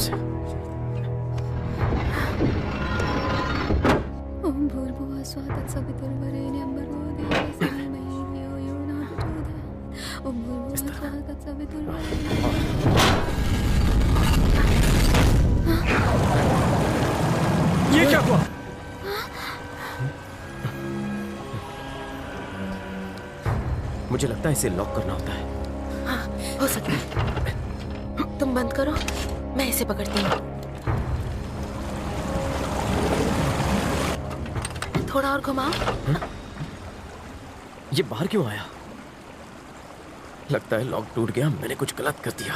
से। ओम भूर्भुवः स्वः तत्सवितुर्वरेण्यं भर्गो देवस्य धीमहि धियो यो न प्रचोदयात्। ओम भूर्भुवः स्वः तत्सवितुर्वरेण्यं। ये क्या हुआ? मुझे लगता है इसे लॉक करना होता है। हाँ, हो सकता है। तुम बंद करो, मैं इसे पकड़ती हूँ। थोड़ा और घुमाओ। ये बाहर क्यों आया? लगता है लॉक टूट गया, मैंने कुछ गलत कर दिया।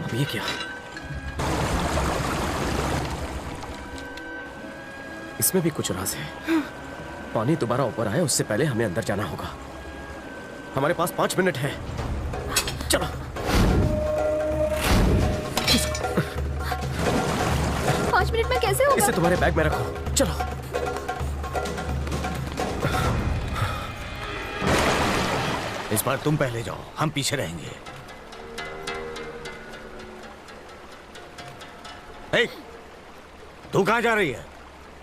अब ये क्या? इसमें भी कुछ राज है। पानी दोबारा ऊपर आए उससे पहले हमें अंदर जाना होगा। हमारे पास 5 मिनट है। चलो। 5 मिनट में कैसे होगा? इसे तुम्हारे बैग में रखो। चलो। इस बार तुम पहले जाओ, हम पीछे रहेंगे। ए, तू कहां जा रही है?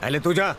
पहले तू जा।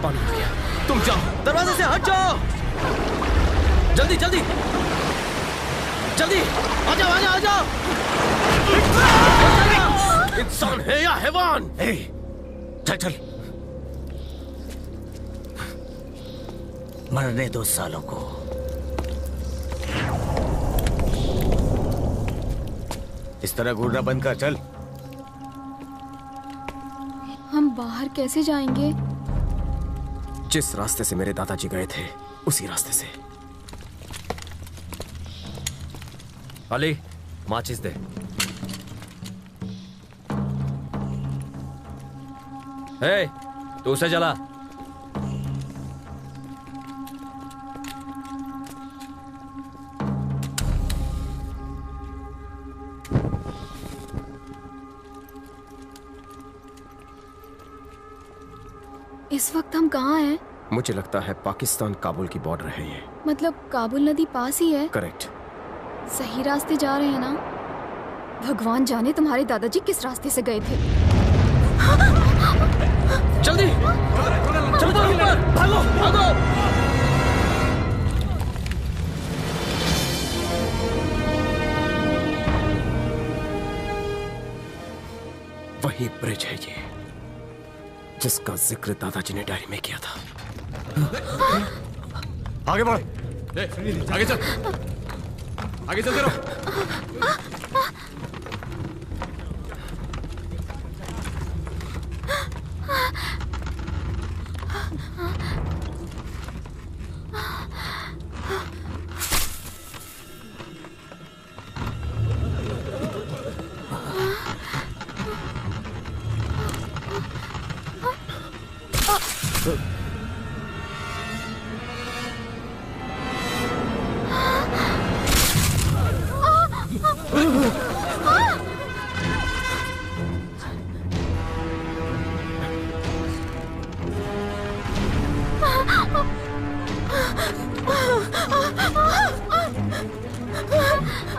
पानी आ गया। तुम जाओ, दरवाजे से हट जाओ। जल्दी जल्दी जल्दी, आ जाओ आ जाओ आ जाओ। इंसान है या हैवान? चल चल, मरने दो सालों को। इस तरह घूरना बंद कर। चल। हम बाहर कैसे जाएंगे? जिस रास्ते से मेरे दादाजी गए थे उसी रास्ते से। अली, माचिस दे। हे, तू उसे जला। इस वक्त हम कहाँ हैं? मुझे लगता है पाकिस्तान काबुल की बॉर्डर है ये। मतलब काबुल नदी पास ही है? करेक्ट। सही रास्ते जा रहे हैं ना? भगवान जाने तुम्हारे दादाजी किस रास्ते से गए थे। जल्दी चलो तो ऊपर, भागो भागो। वही ब्रिज है ये जिसका जिक्र दादाजी ने डायरी में किया था। आगे बढ़। आगे चल, आगे चलते रहो।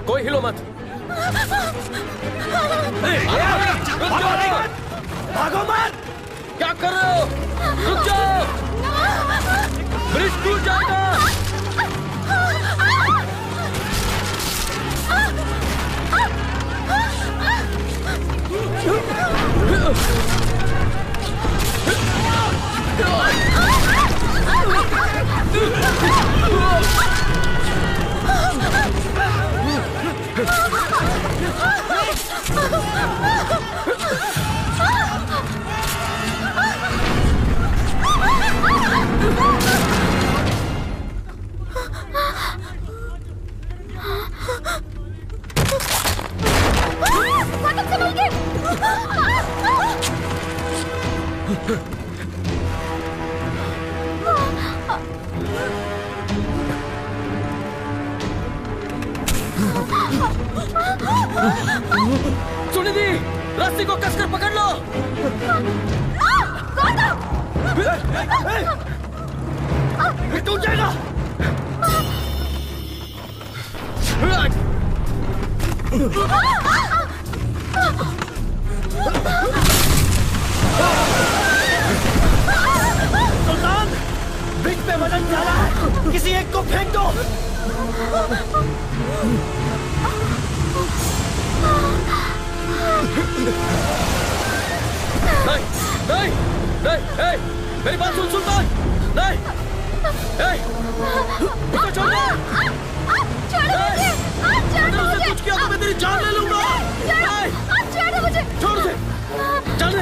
कोई हिलो मत। भागो मत! क्या कर रहे हो? रुक जाओ! ब्रिज टूट जाएगा। सुनिधि, रस्सी को कसकर पकड़ लो। ये टूट जाएगा। सुल्तान, ब्रिज पे वजन ज्यादा है, किसी एक को फेंक दो। नहीं, नहीं, नहीं, मेरी बात सुन सुल्तान। नहीं, उसे छोड़ दो। अगर उसने कुछ किया तो मैं तेरी जान ले लूंगा। छोड़ उसे, चल।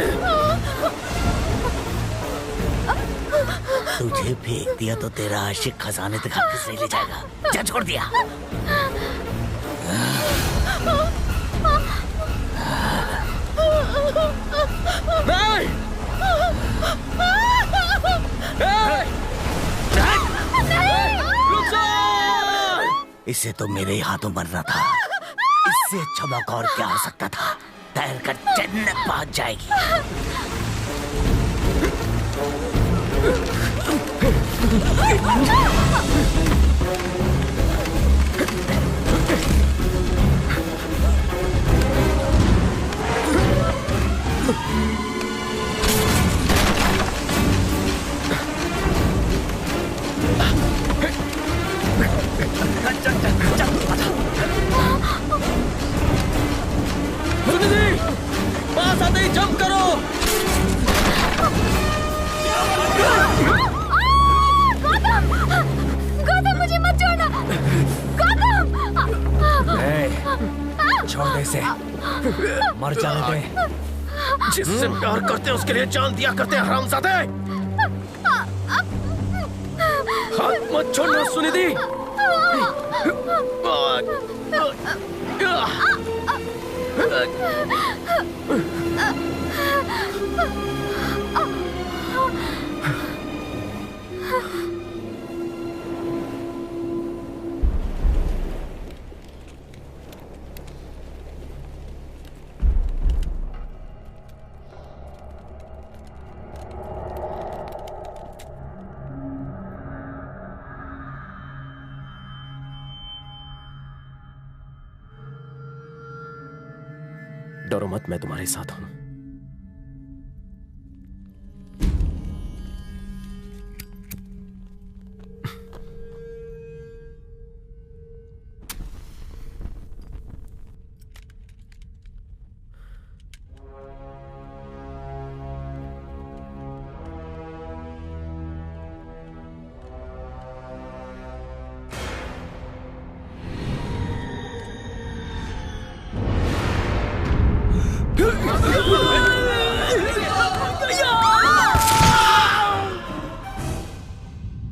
तुझे फेंक दिया तो तेरा आशिक खजाने दिखा के सही ले जाएगा। जा, छोड़ दिया। नहीं! इसे तो मेरे ही हाथों मरना था। इससे अच्छा मौका और क्या हो सकता था? तैर कर जन्नत पहुंच जाएगी। सुनिधि, पास आते ही जंप करो। गौतम, मुझे मत छोड़ना। गौतम! छोड़ दे इसे, मर जाने दे। जिससे प्यार करते हैं उसके लिए जान दिया करते हैं, हरामजादे। हाथ मत छोड़ना सुनिधि। डरो मत, मैं तुम्हारे साथ हूं।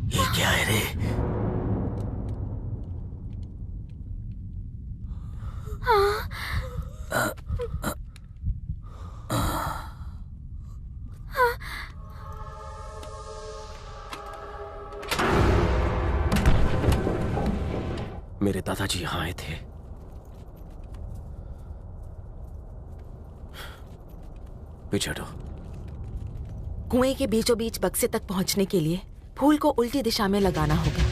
ये क्या है रे? मेरे दादाजी यहां आए थे। पीछे हटो। कुएं के बीचों बीच बक्से तक पहुंचने के लिए फूल को उल्टी दिशा में लगाना होगा।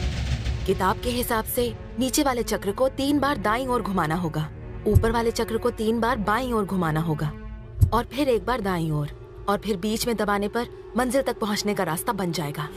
किताब के हिसाब से नीचे वाले चक्र को 3 बार दाईं ओर घुमाना होगा, ऊपर वाले चक्र को 3 बार बाईं ओर घुमाना होगा और फिर 1 बार दाईं ओर, और फिर बीच में दबाने पर मंजिल तक पहुंचने का रास्ता बन जाएगा।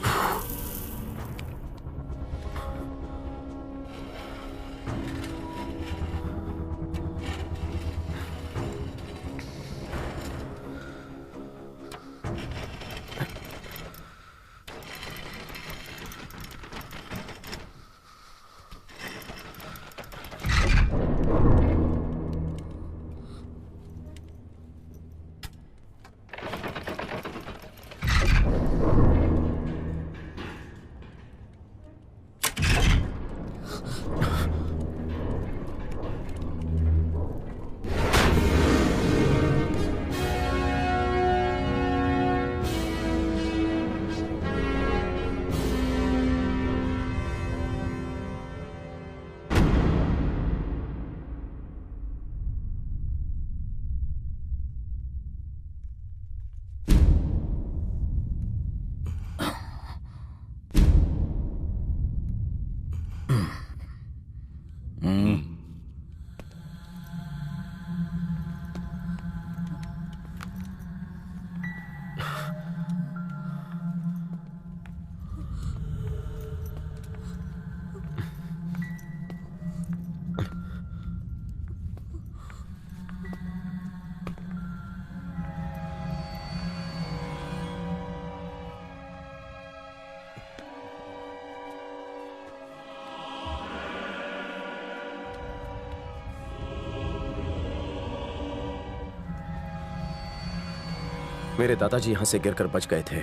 मेरे दादाजी यहां से गिरकर बच गए थे।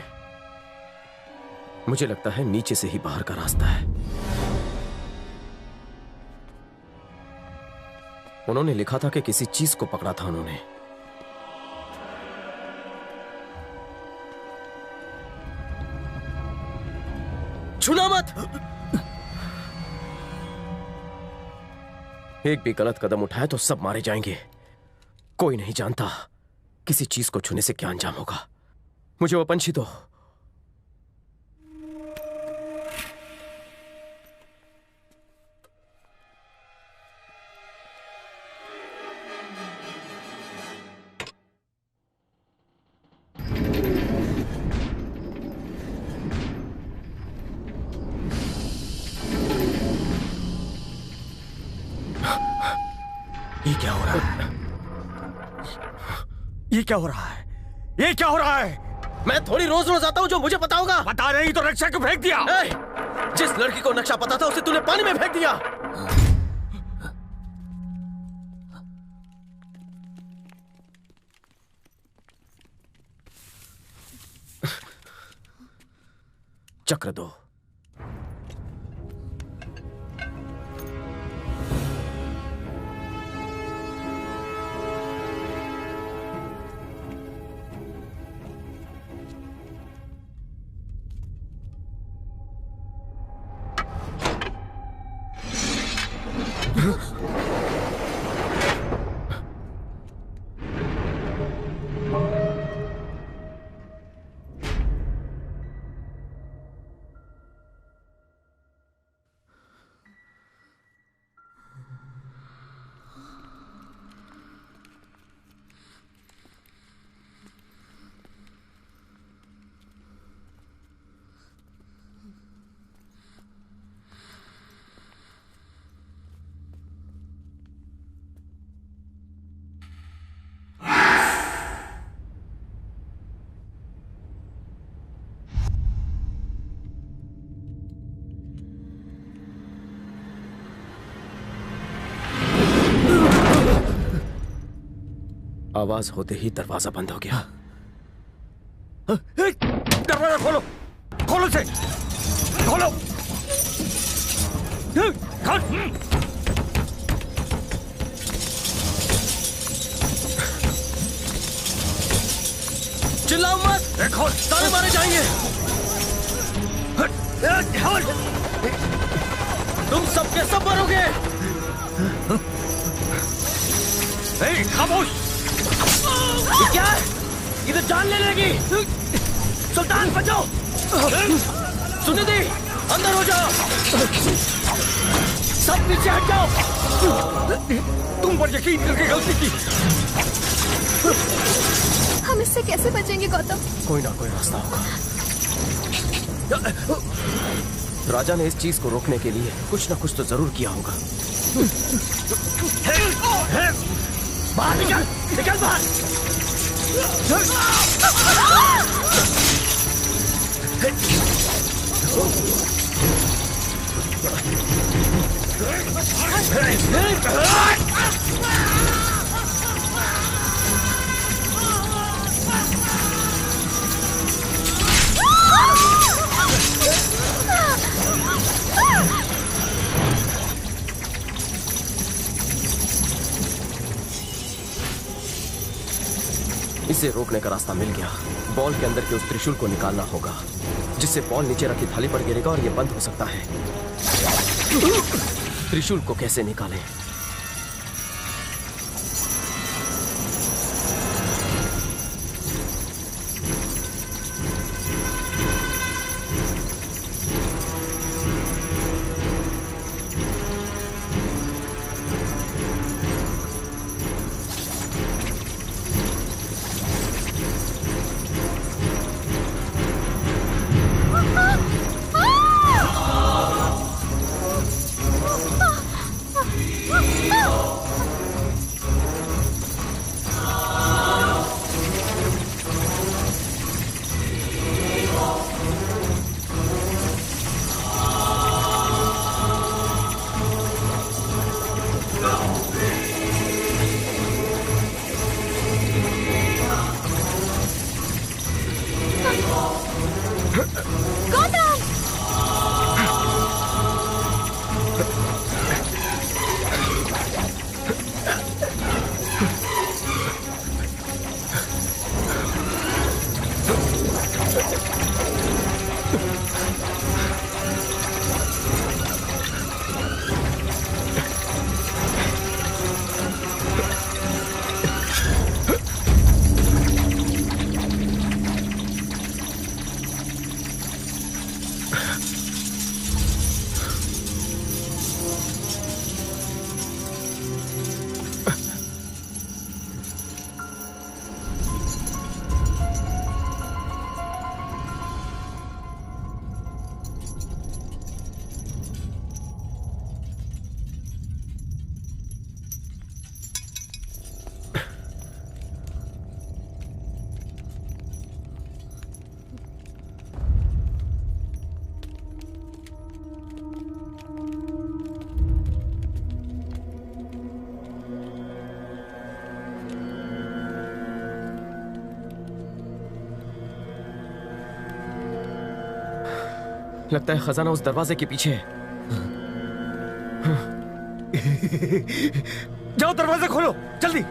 मुझे लगता है नीचे से ही बाहर का रास्ता है। उन्होंने लिखा था कि किसी चीज को पकड़ा था उन्होंने। छूना मत। एक भी गलत कदम उठाए तो सब मारे जाएंगे। कोई नहीं जानता किसी चीज को छूने से क्या अंजाम होगा। मुझे वो पंछी दो। ये क्या हो रहा है? ये क्या हो रहा है? ये क्या हो रहा है? मैं थोड़ी रोज रोज आता हूं जो मुझे पता होगा। पता नहीं तो नक्शा क्यों फेंक दिया? जिस लड़की को नक्शा पता था उसे तूने पानी में फेंक दिया। चक्र दो। आवाज होते ही दरवाजा बंद हो गया। दरवाजा खोलो, खोलो से, खोलो। चिल्लाओ मत, खोल, सारे मारे जाएंगे। तुम सबके सब मरोगे। खामोश। ये क्या है? इधर जान ले लेगी। सुल्तान बचाओ। सुनिधि अंदर हो जाओ। सब पीछे हट जाओ। तुम पर यकीन करके गलती की। हम इससे कैसे बचेंगे गौतम? कोई ना कोई रास्ता होगा। राजा ने इस चीज को रोकने के लिए कुछ ना कुछ तो जरूर किया होगा। बाहर निकल, निकल बाहर। इसे रोकने का रास्ता मिल गया। बॉल के अंदर के उस त्रिशूल को निकालना होगा, जिससे बॉल नीचे रखी थाली पर गिरेगा और यह बंद हो सकता है। त्रिशूल को कैसे निकालें? लगता है खजाना उस दरवाजे के पीछे है। जाओ दरवाजा खोलो, जल्दी।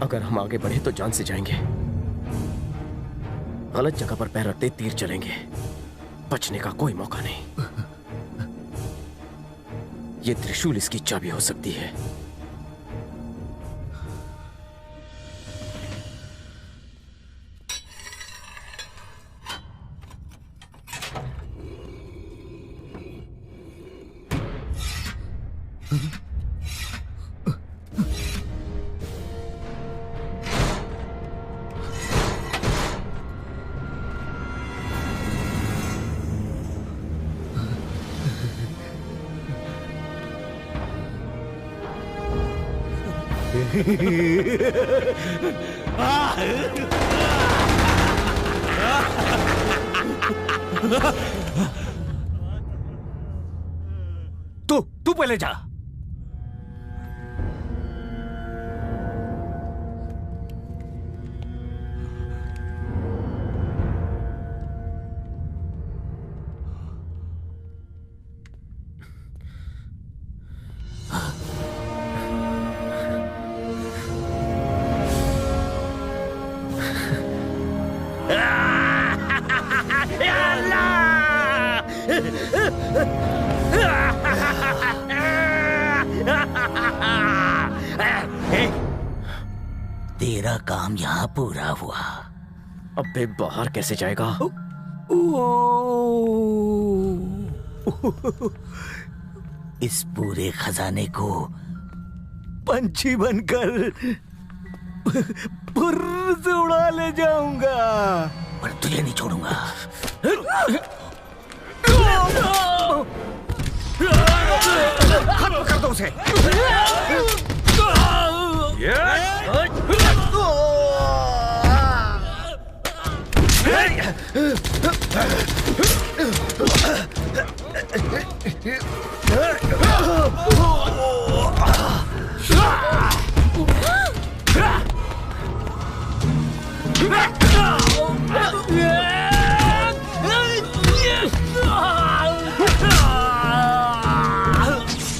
अगर हम आगे बढ़े तो जान से जाएंगे। गलत जगह पर पैर रखते तीर चलेंगे। बचने का कोई मौका नहीं। ये त्रिशूल इसकी चाबी हो सकती है। तू पहले जा। तेरा काम यहाँ पूरा हुआ। अबे बाहर कैसे जाएगा? इस पूरे खजाने को पंछी बनकर फुर्र से उड़ा ले जाऊंगा, पर तुझे नहीं छोड़ूंगा। खत्म कर दो उसे।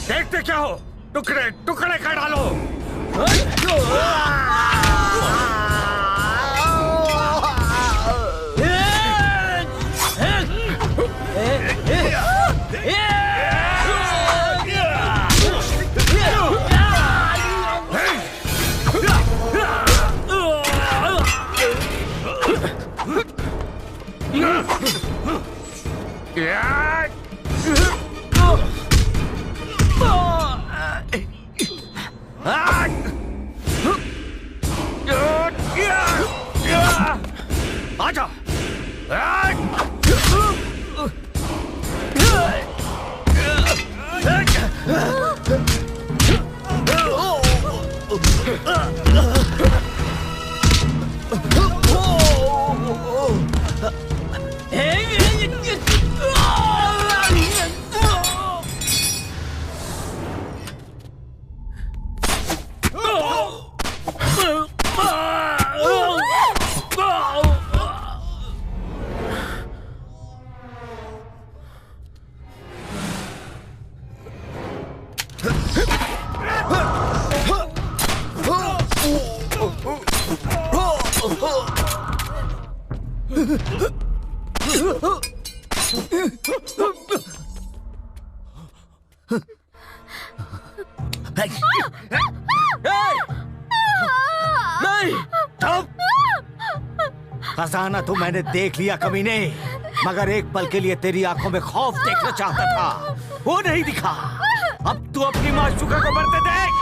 देखते क्या हो? टुकड़े टुकड़े कर डालो। आजा। खजाना तो मैंने देख लिया कमीने, मगर एक पल के लिए तेरी आंखों में खौफ देखना चाहता था, वो नहीं दिखा। अब तू अपनी माशूका को मरते देख।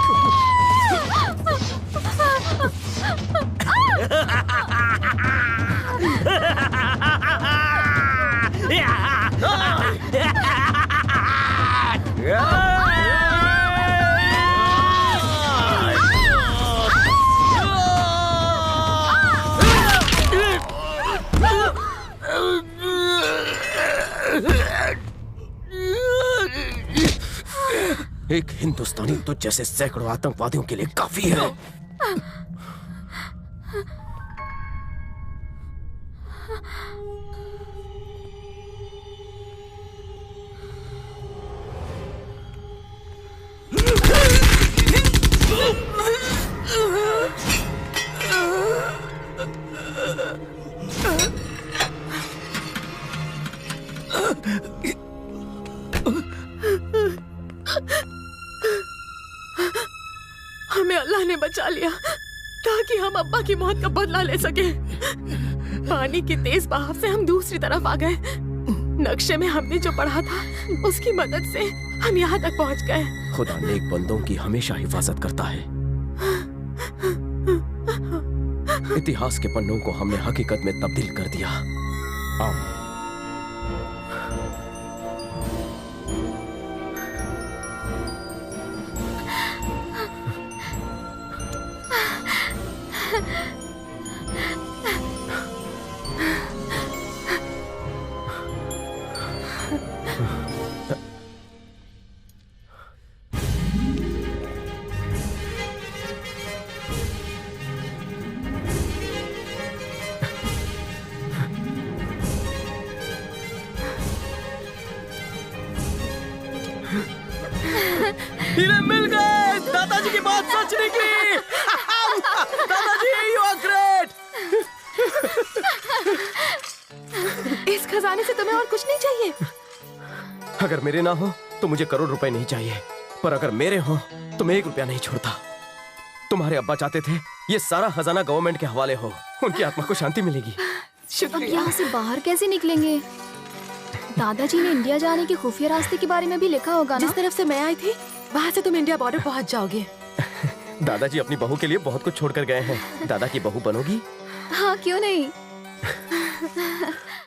एक हिंदुस्तानी तो जैसे सैकड़ों आतंकवादियों के लिए काफी है। हमें अल्लाह ने बचा लिया ताकि हम अब्बा की मौत का बदला ले सके। पानी की तेज बहाव से हम दूसरी तरफ आ गए। नक्शे में हमने जो पढ़ा था उसकी मदद से हम यहाँ तक पहुँच गए। खुदा नेक बंदों की हमेशा हिफाजत करता है। इतिहास के पन्नों को हमने हकीकत में तब्दील कर दिया। आओ। हीरे मिल गए। दादाजी की बात सच निकली। दादाजी, यू आर ग्रेट। और कुछ नहीं चाहिए? अगर मेरे ना हो तो मुझे करोड़ रुपए नहीं चाहिए, पर अगर मेरे हो तो मैं 1 रुपया नहीं छोड़ता। तुम्हारे अब्बा चाहते थे ये सारा खजाना गवर्नमेंट के हवाले हो, उनकी आत्मा को शांति मिलेगी। अब शुक्रिया। यहाँ से बाहर कैसे निकलेंगे? दादाजी ने इंडिया जाने के खुफिया रास्ते के बारे में भी लिखा होगा ना? जिस तरफ से मैं आई थी वहाँ से तुम इंडिया बॉर्डर पहुँच जाओगे। दादाजी अपनी बहू के लिए बहुत कुछ छोड़ कर गए हैं। दादा की बहू बनोगी? हाँ, क्यों नहीं।